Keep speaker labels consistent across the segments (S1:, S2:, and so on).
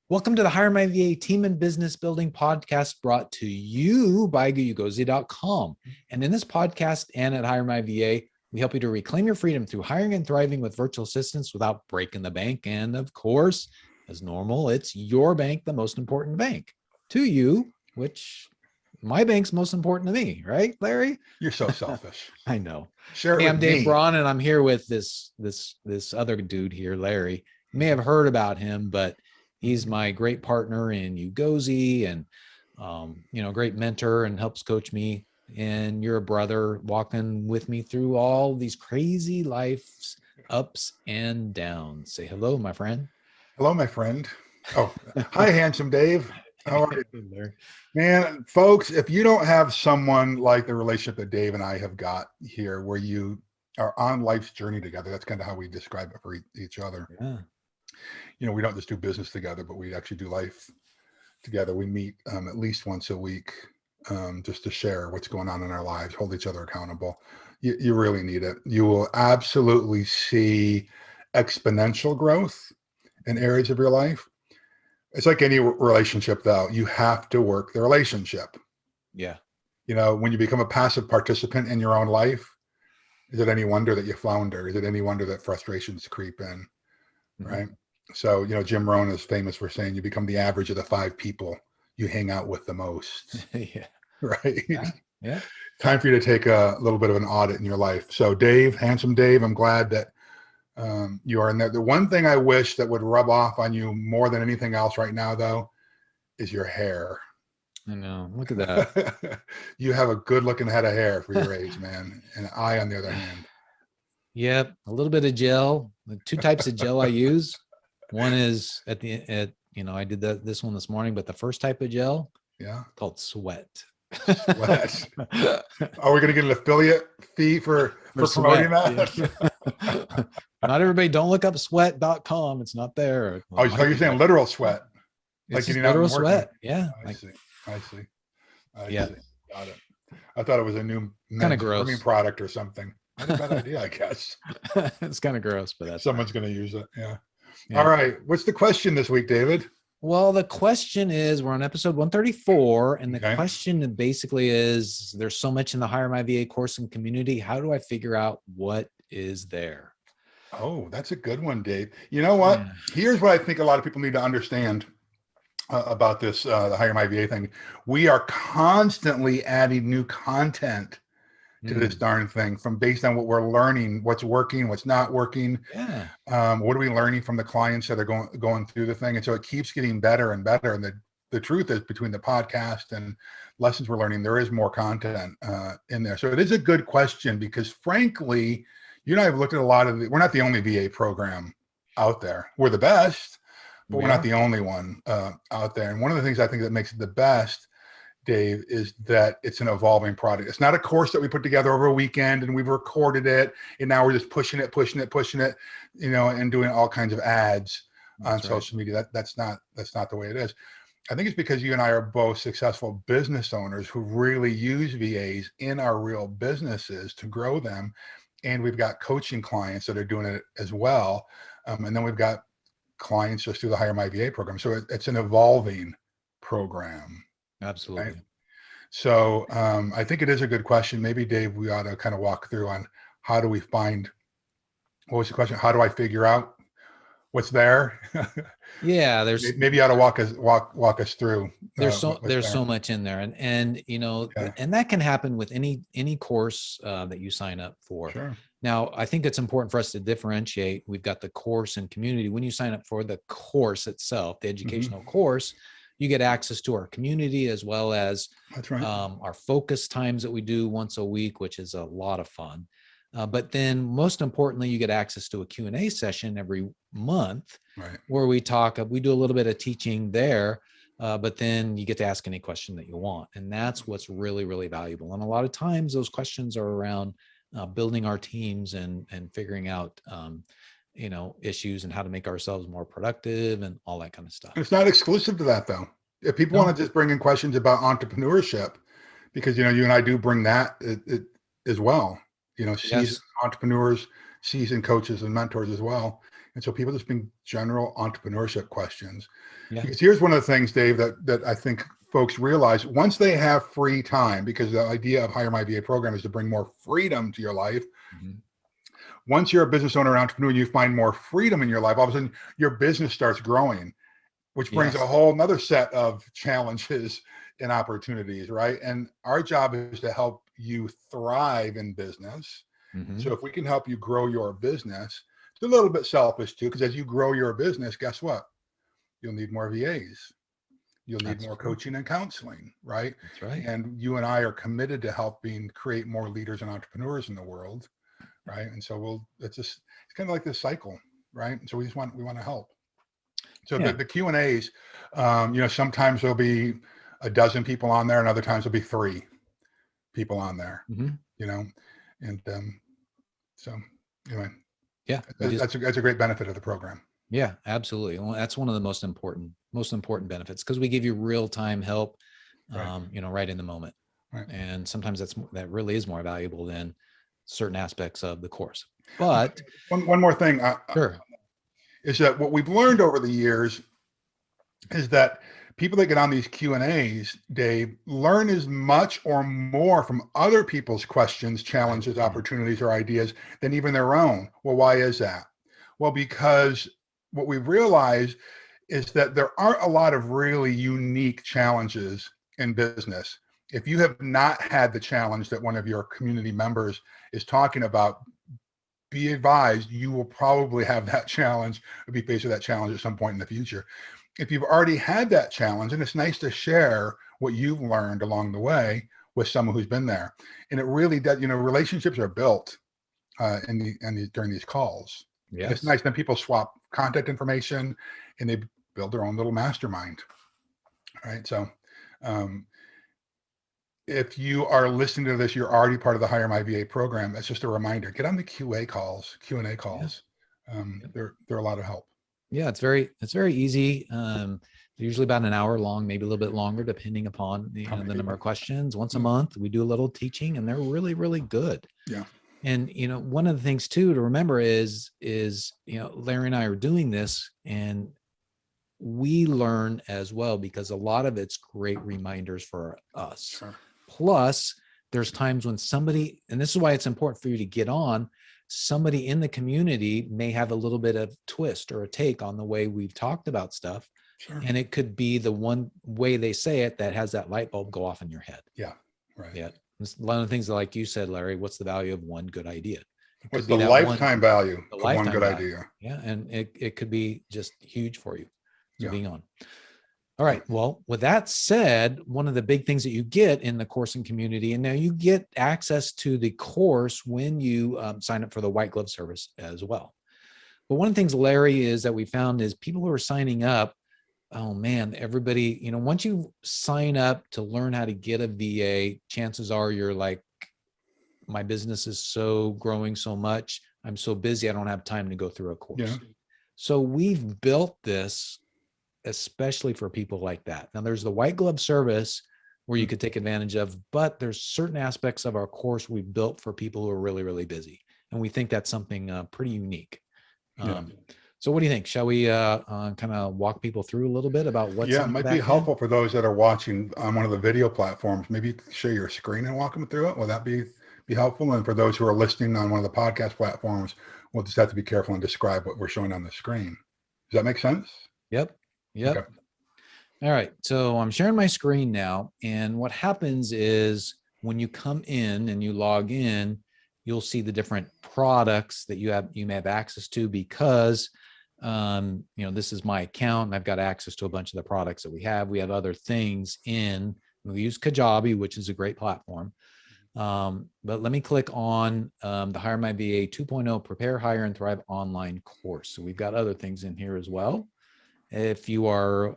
S1: Welcome to the HireMyVA Team and Business Building Podcast, brought to you by GoYuGoZ.com. And in this podcast and at HireMyVA, we help you to reclaim your freedom through hiring and thriving with virtual assistants without breaking the bank. And of course, as normal, it's your bank, the most important bank to you, which my bank's most important to me, right, Larry?
S2: You're so selfish.
S1: I know.
S2: Share it
S1: Hey,
S2: with
S1: I'm Dave
S2: me.
S1: Braun, and I'm here with this other dude here, Larry. You may have heard about him, but he's my great partner in Ugozi and, great mentor and helps coach me. And you're a brother walking with me through all these crazy life's ups and downs. Say hello, my friend.
S2: Hello, my friend. Oh, hi, handsome Dave. How are you?
S1: Larry?
S2: Man, folks, if you don't have someone like the relationship that Dave and I have got here, where you are on life's journey together, that's kind of how we describe it for each other.
S1: Yeah.
S2: You know, we don't just do business together, but we actually do life together. We meet at least once a week just to share what's going on in our lives, hold each other accountable. You really need it. You will absolutely see exponential growth in areas of your life. It's like any relationship, though. You have to work the relationship.
S1: Yeah.
S2: You know, when you become a passive participant in your own life, is it any wonder that you flounder? Is it any wonder that frustrations creep in? Right? So, you know, Jim Rohn is famous for saying you become the average of the 5 people you hang out with the most.
S1: Yeah.
S2: Right?
S1: Yeah.
S2: Time for you to take a little bit of an audit in your life. So Dave, handsome Dave, I'm glad that you are in there. The one thing I wish that would rub off on you more than anything else right now, though, is your hair.
S1: I know. Look at that.
S2: You have a good looking head of hair for your age, man. And I, on the other hand.
S1: Yep. A little bit of gel. The 2 types of gel I use. One is I did this one this morning, but the first type of gel, called Sweat.
S2: Sweat. Are we going to get an affiliate fee for promoting that?
S1: Yeah. Not everybody. Don't look up sweat.com. It's not there.
S2: Oh, you're saying literal sweat.
S1: Like getting literal sweat. Yeah.
S2: I see. I see. Got it. I thought it was a new
S1: kind of gross
S2: grooming product or something. Not a bad idea, I guess.
S1: It's kind of gross, but that's
S2: someone's going to use it. Yeah. All right. What's the question this week, David?
S1: Well, the question is, we're on episode 134, and the question basically is, there's so much in the HireMyVA course and community. How do I figure out what is there?
S2: Oh, that's a good one, Dave. You know what? Yeah. Here's what I think a lot of people need to understand about this, the HireMyVA thing. We are constantly adding new content to this darn thing, from based on what we're learning, what's working, what's not working.
S1: Yeah.
S2: What are we learning from the clients that are going through the thing? And so it keeps getting better and better. And the truth is, between the podcast and lessons we're learning, there is more content in there. So it is a good question, because frankly, you and I have looked at a lot of we're not the only VA program out there. We're the best, but we're not the only one out there. And one of the things I think that makes it the best, Dave, is that it's an evolving product. It's not a course that we put together over a weekend and we've recorded it and now we're just pushing it, you know, and doing all kinds of ads on social media. That's not the way it is. I think it's because you and I are both successful business owners who really use VAs in our real businesses to grow them. And we've got coaching clients that are doing it as well. And then we've got clients just through the HireMyVA program. So it's an evolving program.
S1: Absolutely.
S2: Right? So I think it is a good question. Maybe, Dave, we ought to kind of walk through on how do we find, what was the question? How do I figure out what's there?
S1: Yeah,
S2: maybe you ought to walk us through.
S1: There's so much in there, and you know, and that can happen with any course that you sign up for.
S2: Sure.
S1: Now, I think it's important for us to differentiate. We've got the course and community. When you sign up for the course itself, the educational course, you get access to our community, as well as our focus times that we do once a week, which is a lot of fun. But then most importantly, you get access to a Q&A session every month where we do a little bit of teaching there, but then you get to ask any question that you want. And that's what's really, really valuable. And a lot of times those questions are around building our teams and figuring out, issues and how to make ourselves more productive and all that kind of stuff.
S2: It's not exclusive to that, though. If people want to just bring in questions about entrepreneurship, because, you know, you and I do bring that as well, you know, seasoned entrepreneurs, seasoned coaches and mentors as well. And so people just being general entrepreneurship questions.
S1: Yeah.
S2: Because here's one of the things, Dave, that I think folks realize once they have free time, because the idea of Hire My VA program is to bring more freedom to your life.
S1: Mm-hmm.
S2: Once you're a business owner or entrepreneur, you find more freedom in your life. All of a sudden, your business starts growing, which brings a whole nother set of challenges and opportunities, right? And our job is to help you thrive in business.
S1: Mm-hmm.
S2: So if we can help you grow your business, it's a little bit selfish too, because as you grow your business, guess what? You'll need more VAs. You'll need more coaching and counseling, right?
S1: That's right.
S2: And you and I are committed to helping create more leaders and entrepreneurs in the world, right? And so it's kind of like this cycle, right? And so we want to help. So the Q&As, sometimes there'll be a dozen people on there, and other times there'll be 3 people on there, and so anyway, that's a great benefit of the program.
S1: Yeah, absolutely. Well, that's one of the most important benefits, because we give you real-time help, right in the moment.
S2: Right.
S1: And sometimes that really is more valuable than certain aspects of the course. But
S2: one more thing,
S1: sure,
S2: is that what we've learned over the years is that people that get on these Q&As, Dave, learn as much or more from other people's questions, challenges, opportunities, or ideas than even their own. Well, why is that? Well, because what we've realized is that there aren't a lot of really unique challenges in business. If you have not had the challenge that one of your community members is talking about, be advised, you will probably have that challenge or be faced with that challenge at some point in the future. If you've already had that challenge, and it's nice to share what you've learned along the way with someone who's been there. And it really does, relationships are built during these calls. Yes. It's nice. Then people swap contact information and they build their own little mastermind. Right. So if you are listening to this, you're already part of the Hire My VA program. That's just a reminder. Get on the Q&A calls. Yeah. They're a lot of help.
S1: Yeah, it's very easy. Usually about an hour long, maybe a little bit longer, depending upon the number of questions. Once a month, we do a little teaching, and they're really, really good.
S2: Yeah.
S1: And, one of the things too to remember is, Larry and I are doing this, and we learn as well, because a lot of it's great reminders for us. Sure. Plus, there's times when somebody, and this is why it's important for you to get on, somebody in the community may have a little bit of twist or a take on the way we've talked about stuff. Sure. And it could be the one way they say it that has that light bulb go off in your head.
S2: Yeah. Right.
S1: Yeah. It's one of the things that, like you said, Larry, what's the value of one good idea?
S2: What's the lifetime value of one good idea?
S1: Yeah. And it could be just huge for you being on. All right. Well, with that said, one of the big things that you get in the course and community, and now you get access to the course when you sign up for the white glove service as well. But one of the things, Larry, is that we found is people who are signing up, oh man, everybody, once you sign up to learn how to get a VA, chances are you're like, my business is so growing so much. I'm so busy. I don't have time to go through a course. Yeah. So we've built this especially for people like that. Now there's the white glove service where you could take advantage of, but there's certain aspects of our course we've built for people who are really, really busy. And we think that's something pretty unique. So what do you think? Shall we kind of walk people through a little bit about what's
S2: it might be helpful for those that are watching on one of the video platforms. Maybe share your screen and walk them through it. Will that be helpful? And for those who are listening on one of the podcast platforms, we'll just have to be careful and describe what we're showing on the screen. Does that make sense?
S1: Yep. Okay. All right. So I'm sharing my screen now. And what happens is when you come in and you log in, you'll see the different products that you may have access to, because, this is my account and I've got access to a bunch of the products that we have. We have other things we use Kajabi, which is a great platform. But let me click on the Hire My VA 2.0 Prepare, Hire, and Thrive online course. So we've got other things in here as well, if you are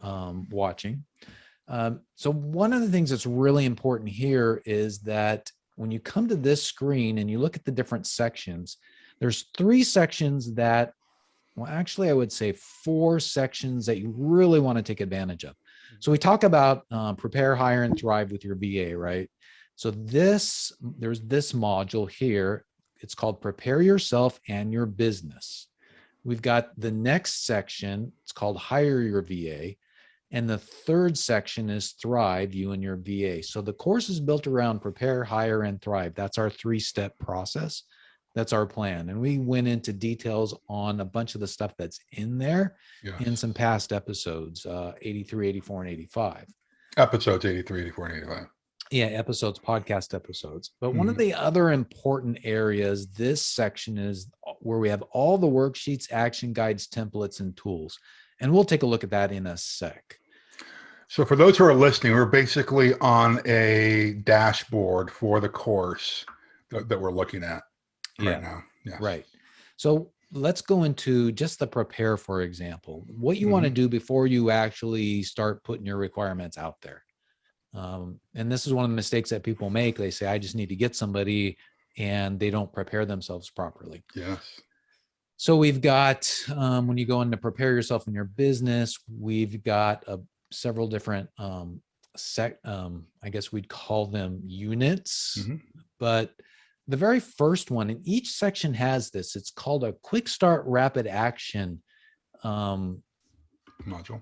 S1: watching. So one of the things that's really important here is that when you come to this screen and you look at the different sections, there's 3 sections that, well, actually I would say 4 sections that you really want to take advantage of. So we talk about Prepare, Hire, and Thrive with your VA, right? So there's this module here. It's called Prepare Yourself and Your Business. We've got the next section. It's called Hire Your VA. And the third section is Thrive, you and your VA. So the course is built around prepare, hire, and thrive. That's our 3-step process. That's our plan. And we went into details on a bunch of the stuff that's in there in some past episodes, 83, 84, and 85.
S2: Episodes 83, 84, and 85.
S1: Yeah, episodes, podcast episodes. But one of the other important areas, this section is where we have all the worksheets, action guides, templates, and tools. And we'll take a look at that in a sec.
S2: So for those who are listening, we're basically on a dashboard for the course that we're looking at right now. Yes.
S1: Right. So let's go into just the prepare, for example, what you want to do before you actually start putting your requirements out there. And this is one of the mistakes that people make. They say, I just need to get somebody, and they don't prepare themselves properly.
S2: Yes.
S1: So we've got, when you go in to prepare yourself in your business, we've got several different, I guess we'd call them units, but the very first one, and each section has this, it's called a Quickstart Rapid Action
S2: module.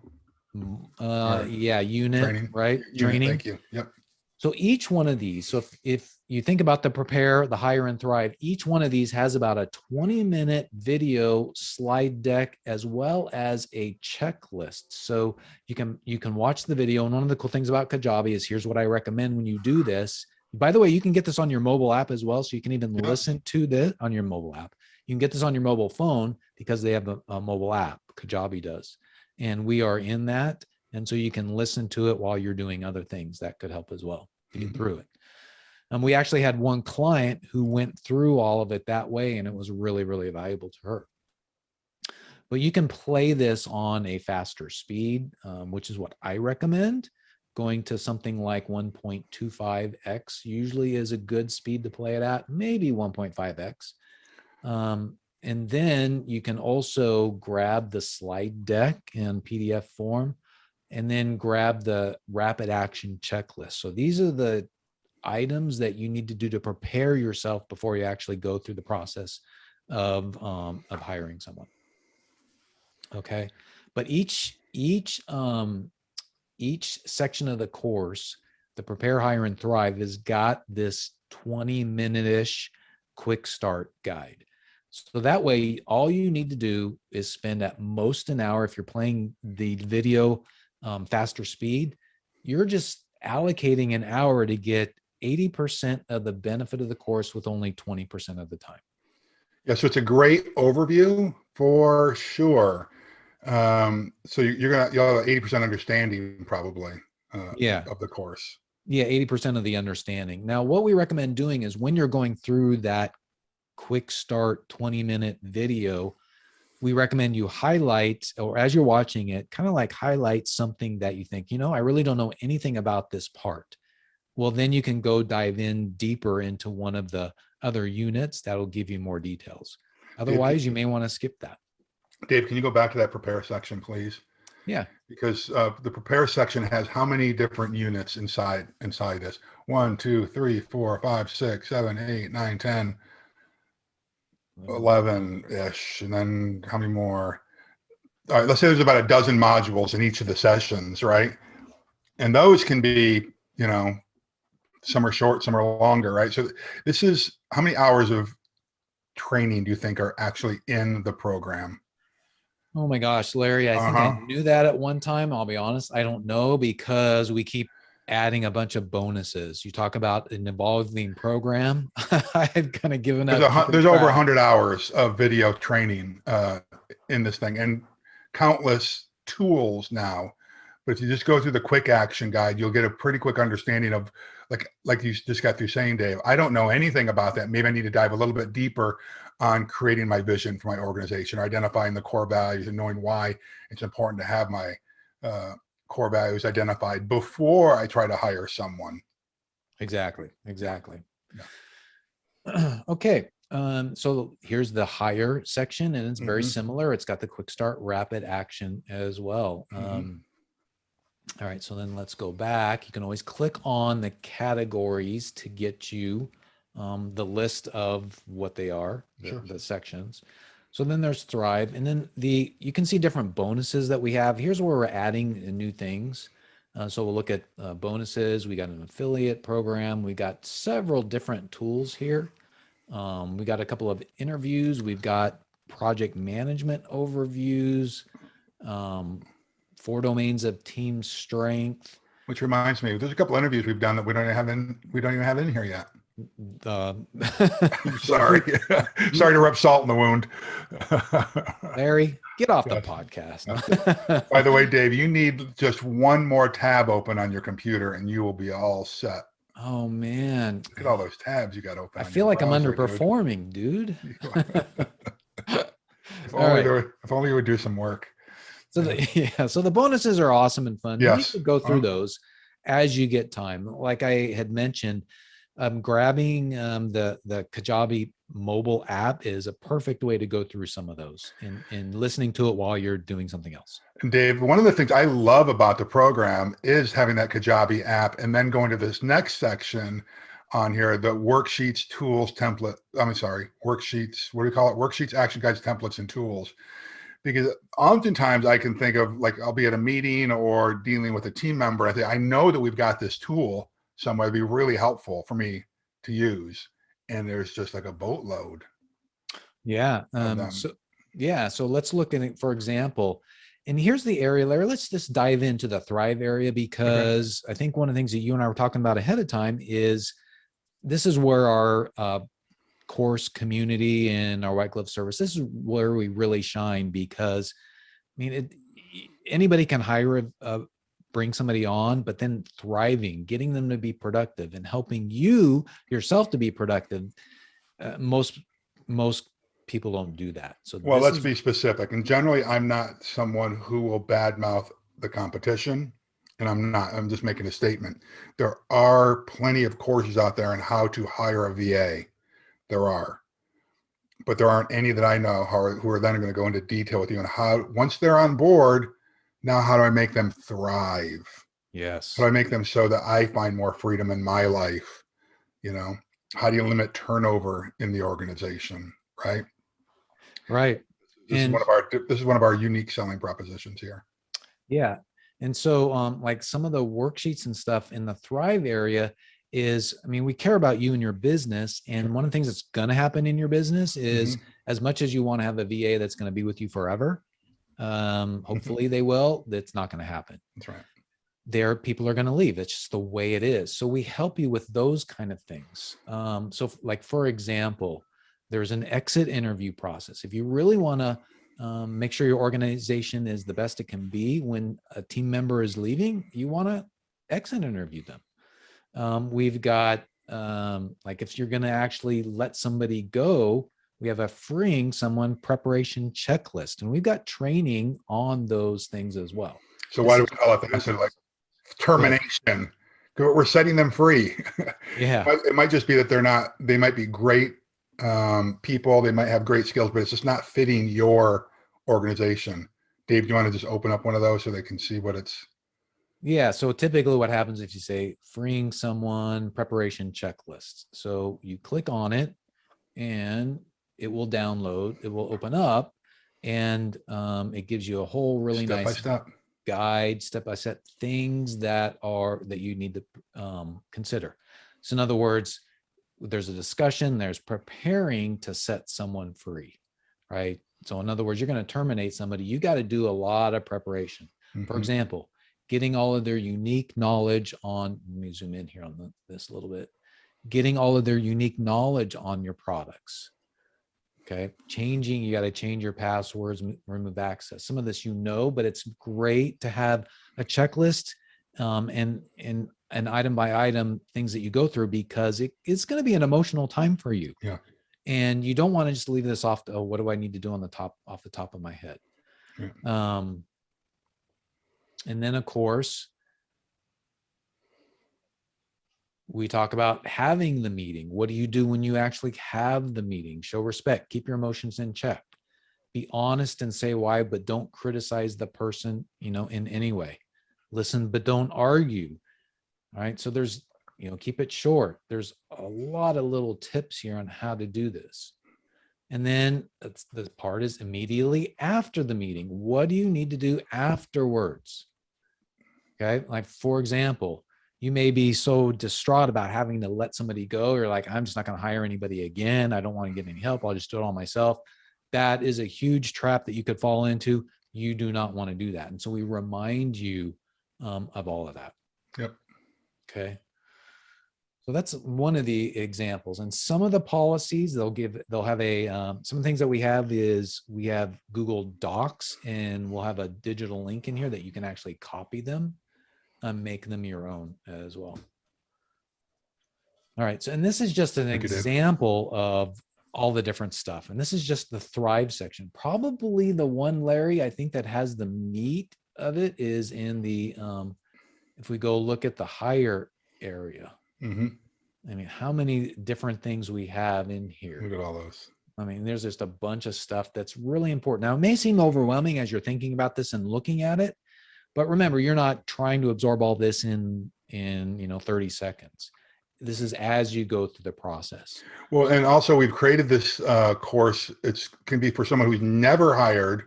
S1: Unit,
S2: training.
S1: Right?
S2: Unit,
S1: training.
S2: Thank you. Yep.
S1: So each one of these, so if you think about the prepare, the hire, and thrive, each one of these has about a 20-minute video slide deck as well as a checklist. So you can watch the video. And one of the cool things about Kajabi is here's what I recommend when you do this. By the way, you can get this on your mobile app as well. So you can even listen to this on your mobile app. You can get this on your mobile phone because they have a mobile app. Kajabi does. And we are in that. And so you can listen to it while you're doing other things. That could help as well to get through it. We actually had one client who went through all of it that way, and it was really, really valuable to her. But you can play this on a faster speed, which is what I recommend. Going to something like 1.25x usually is a good speed to play it at, maybe 1.5x. And then you can also grab the slide deck in PDF form and then grab the rapid action checklist. So these are the items that you need to do to prepare yourself before you actually go through the process of hiring someone. Okay. But each section of the course, the Prepare, Hire, and Thrive, has got this 20-minute-ish quick start guide. So that way, all you need to do is spend at most an hour. If you're playing the video faster speed, you're just allocating an hour to get 80% of the benefit of the course with only 20% of the time.
S2: Yeah, so it's a great overview for sure. So you'll have 80% understanding probably of the course.
S1: Yeah, 80% of the understanding. Now, what we recommend doing is when you're going through that quick start 20-minute video, we recommend you highlight, or as you're watching it, kind of like highlight something that you think, I really don't know anything about this part. Well, then you can go dive in deeper into one of the other units that'll give you more details. Otherwise, you may want to skip that.
S2: Dave, can you go back to that prepare section, please?
S1: Yeah.
S2: Because the prepare section has how many different units inside this? 1, 2, 3, 4, 5, 6, 7, 8, 9, 10, 11-ish. And then how many more? All right, let's say there's about a dozen modules in each of the sessions, right? And those can be, some are short, some are longer, right? So this is, how many hours of training do you think are actually in the program?
S1: Oh my gosh, Larry, I think I knew that at one time. I'll be honest, I don't know, because we keep adding a bunch of bonuses. You talk about an evolving program. I've kind of given up.
S2: There's over 100 hours of video training in this thing, and countless tools now. But if you just go through the quick action guide, you'll get a pretty quick understanding of, like you just got through saying, Dave, I don't know anything about that. Maybe I need to dive a little bit deeper on creating my vision for my organization, or identifying the core values and knowing why it's important to have my core values identified before I try to hire someone.
S1: Exactly. Yeah. Okay. So here's the hire section, and it's very similar. It's got the quick start rapid action as well. All right, so then let's go back. You can always click on the categories to get you the list of what they are, the sections. So then there's Thrive, and then you can see different bonuses that we have. Here's where we're adding new things. So we'll look at bonuses. We got an affiliate program. We got several different tools here. We got a couple of interviews. We've got project management overviews, 4 domains of team strength.
S2: Which reminds me, there's a couple interviews we've done that we don't even have in here yet. Sorry. Sorry to rub salt in the wound.
S1: Larry, get off the podcast.
S2: By the way, Dave, you need just one more tab open on your computer and you will be all set.
S1: Oh man.
S2: Look at all those tabs you got open.
S1: I feel like I'm underperforming, dude.
S2: If only you would do some work.
S1: So the bonuses are awesome and fun.
S2: Yes.
S1: You need to go through those as you get time. Like I had mentioned, grabbing the Kajabi mobile app is a perfect way to go through some of those and listening to it while you're doing something else.
S2: And Dave, one of the things I love about the program is having that Kajabi app and then going to this next section on here, the worksheets, tools, template. Worksheets. What do we call it? Worksheets, action guides, templates, and tools. Because oftentimes I can think of, like, I'll be at a meeting or dealing with a team member. I know that we've got this tool somewhere. It'd be really helpful for me to use. And there's just like a boatload.
S1: Yeah. So let's look at it, for example, and here's the area, Larry. Let's just dive into the Thrive area, because I think one of the things that you and I were talking about ahead of time is this is where our course community and our white glove service, this is where we really shine, because I mean, anybody can hire bring somebody on, but then thriving, getting them to be productive and helping you yourself to be productive. Most people don't do that. So
S2: let's be specific. And generally, I'm not someone who will badmouth the competition. And I'm just making a statement. There are plenty of courses out there on how to hire a VA. There are, but there aren't any that I know who are then going to go into detail with you on how, once they're on board, now how do I make them thrive?
S1: Yes.
S2: How do I make them so that I find more freedom in my life? You know, how do you limit turnover in the organization? Right.
S1: Right.
S2: This is one of our unique selling propositions here.
S1: Yeah. And so like some of the worksheets and stuff in the Thrive area is, I mean, we care about you and your business. And one of the things that's going to happen in your business is as much as you want to have a VA that's going to be with you forever, hopefully they will, that's not going to happen.
S2: That's right.
S1: People are going to leave. It's just the way it is. So we help you with those kind of things. So like, for example, there's an exit interview process. If you really want to make sure your organization is the best it can be when a team member is leaving, you want to exit interview them. We've got, like if you're going to actually let somebody go, we have a freeing someone preparation checklist, and we've got training on those things as well.
S2: So why do we call it that instead of like termination? We're setting them free.
S1: Yeah.
S2: It might just be that they might be great people, they might have great skills, but it's just not fitting your organization. Dave, do you want to just open up one of those so they can see what it's?
S1: Yeah. So typically what happens if you say freeing someone preparation checklist. So you click on it and it will download, it will open up, and it gives you a whole really nice guide, step-by-step things that you need to consider. So in other words, there's a discussion, there's preparing to set someone free, right? So in other words, you're going to terminate somebody, you got to do a lot of preparation. For example, getting all of their unique knowledge on, let me zoom in here on this a little bit, getting all of their unique knowledge on your products. Okay. You got to change your passwords, remove access. Some of this, but it's great to have a checklist and item by item things that you go through, because it's going to be an emotional time for you.
S2: Yeah.
S1: And you don't want to just leave this off to, what do I need to do off the top of my head? Yeah. And then of course, we talk about having the meeting. What do you do when you actually have the meeting? Show respect, keep your emotions in check, be honest and say why, but don't criticize the person, in any way. Listen, but don't argue. All right. So there's, keep it short. There's a lot of little tips here on how to do this. And then the part is immediately after the meeting. What do you need to do afterwards? Okay. Like, for example, you may be so distraught about having to let somebody go. You're like, I'm just not going to hire anybody again. I don't want to get any help. I'll just do it all myself. That is a huge trap that you could fall into. You do not want to do that. And so we remind you of all of that.
S2: Yep.
S1: Okay. So that's one of the examples. And some of the policies they'll have some things that we have is we have Google Docs, and we'll have a digital link in here that you can actually copy them and make them your own as well. All right. So, and this is just an example of all the different stuff. And this is just the Thrive section. Probably the one, Larry, I think that has the meat of it is in the, if we go look at the hire area.
S2: Mm-hmm.
S1: I mean, how many different things we have in here?
S2: Look at all those.
S1: I mean, there's just a bunch of stuff that's really important. Now, it may seem overwhelming as you're thinking about this and looking at it, but remember, you're not trying to absorb all this in 30 seconds. This is as you go through the process.
S2: Well, and also we've created this course. It can be for someone who's never hired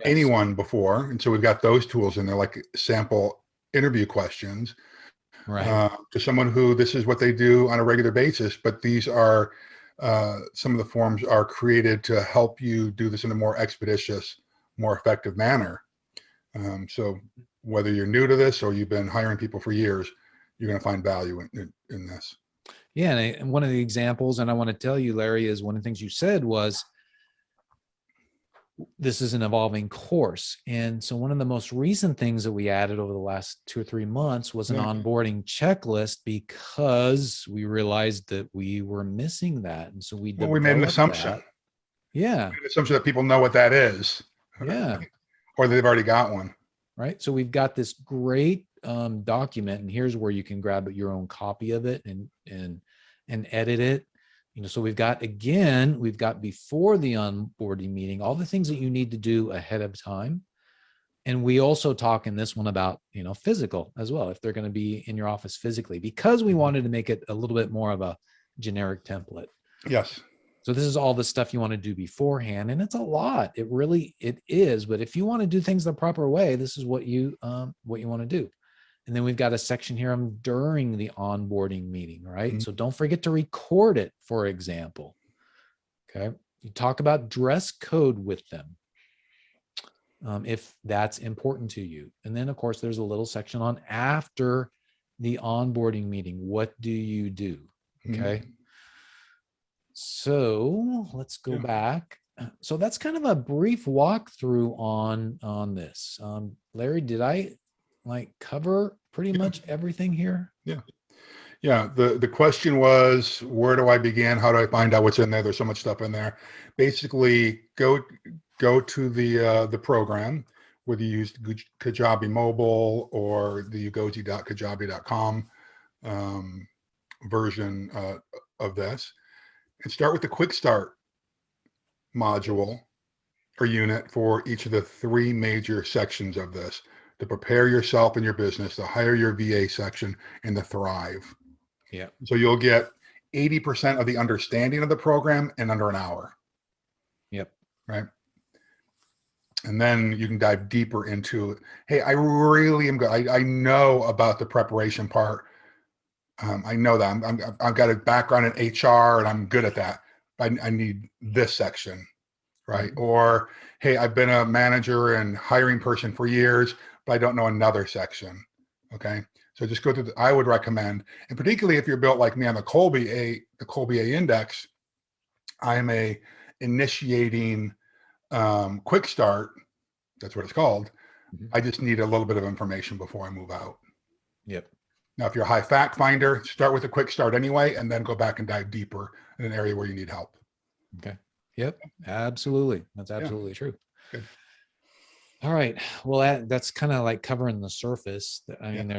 S2: anyone before. And so we've got those tools in there, like sample interview questions.
S1: Right.
S2: To someone who this is what they do on a regular basis, but these are some of the forms are created to help you do this in a more expeditious, more effective manner. So whether you're new to this or you've been hiring people for years, you're going to find value in this.
S1: Yeah. And one of the examples, and I want to tell you, Larry, is one of the things you said was, this is an evolving course. And so one of the most recent things that we added over the last 2 or 3 months was an onboarding checklist, because we realized that we were missing that. And so we
S2: made an assumption.
S1: That. Yeah.
S2: We made an assumption that people know what that is.
S1: Yeah.
S2: Or they've already got one.
S1: Right. So we've got this great document, and here's where you can grab your own copy of it and edit it. So we've got before the onboarding meeting, all the things that you need to do ahead of time. And we also talk in this one about, physical as well, if they're going to be in your office physically, because we wanted to make it a little bit more of a generic template.
S2: Yes.
S1: So this is all the stuff you want to do beforehand. And it's a lot. It is. But if you want to do things the proper way, this is what you want to do. And then we've got a section here during the onboarding meeting, right? Mm-hmm. So don't forget to record it, for example. Okay. You talk about dress code with them, if that's important to you. And then, of course, there's a little section on after the onboarding meeting. What do you do? Okay. Mm-hmm. So let's go back. So that's kind of a brief walkthrough on this. Larry, did I cover pretty much everything here?
S2: Yeah. The question was, where do I begin? How do I find out what's in there? There's so much stuff in there. Basically, go to the program, whether you use Kajabi Mobile or the ugozi.kajabi.com version of this, and start with the Quickstart module or unit for each of the 3 major sections of this: to prepare yourself and your business, the hire your VA section, and the Thrive.
S1: Yeah.
S2: So you'll get 80% of the understanding of the program in under an hour.
S1: Yep.
S2: Right. And then you can dive deeper into, hey, I really am good. I know about the preparation part. I know that I've got a background in HR and I'm good at that. But I need this section. Right. Mm-hmm. Or, hey, I've been a manager and hiring person for years, but I don't know another section. Okay. So just go through I would recommend, and particularly if you're built like me on the Colby A index, I'm a initiating Quickstart. That's what it's called. Mm-hmm. I just need a little bit of information before I move out.
S1: Yep.
S2: Now, if you're a high fact finder, start with a Quickstart anyway, and then go back and dive deeper in an area where you need help.
S1: Okay. Yep. Absolutely. That's absolutely true.
S2: Good.
S1: All right. Well, that's kind of like covering the surface. I mean,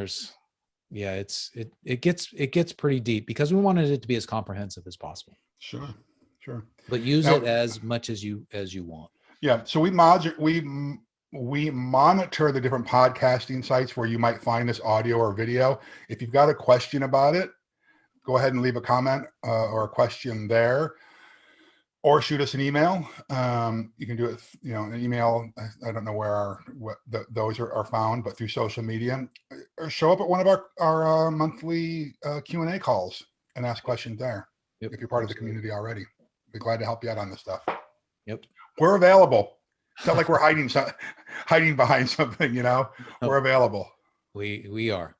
S1: it gets pretty deep because we wanted it to be as comprehensive as possible.
S2: Sure.
S1: But use it as much as you want.
S2: Yeah. So we monitor the different podcasting sites where you might find this audio or video. If you've got a question about it, go ahead and leave a comment or a question there. or shoot us an email. You can do it, an email. I don't know where those are found, but through social media, or show up at one of our monthly Q&A calls and ask questions there. Yep, if you're part of the community already, be glad to help you out on this stuff.
S1: Yep.
S2: We're available. It's not like we're hiding behind something, we're available.
S1: We are.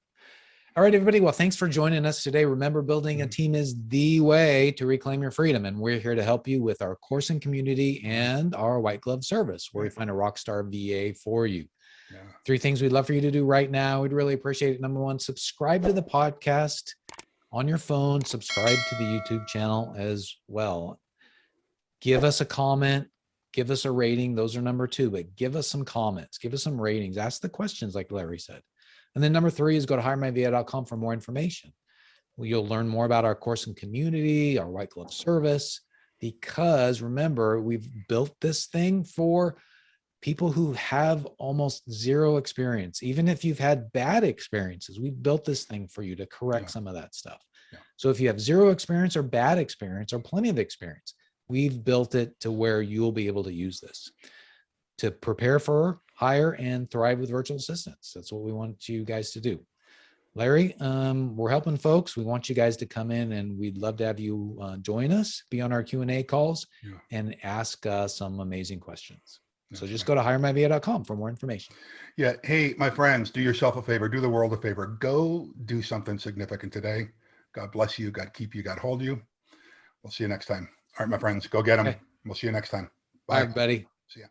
S1: All right, everybody. Well, thanks for joining us today. Remember, building a team is the way to reclaim your freedom. And we're here to help you with our course and community and our white glove service, where we find a rock star VA for you. Yeah. 3 things we'd love for you to do right now. We'd really appreciate it. Number 1, subscribe to the podcast on your phone. Subscribe to the YouTube channel as well. Give us a comment. Give us a rating. Those are number 2, but give us some comments. Give us some ratings. Ask the questions like Larry said. And then number 3 is go to HireMyVA.com for more information. You'll learn more about our course and community, our white glove service, because remember, we've built this thing for people who have almost zero experience. Even if you've had bad experiences, we've built this thing for you to correct some of that stuff. Yeah. So if you have zero experience or bad experience or plenty of experience, we've built it to where you'll be able to use this to prepare for, hire, and thrive with virtual assistants. That's what we want you guys to do. Larry, we're helping folks. We want you guys to come in, and we'd love to have you join us, be on our Q&A calls, and ask some amazing questions. So just go to HireMyVA.com for more information.
S2: Yeah. Hey, my friends, do yourself a favor. Do the world a favor. Go do something significant today. God bless you. God keep you. God hold you. We'll see you next time. All right, my friends, go get them. Okay. We'll see you next time.
S1: Bye, everybody.
S2: See ya.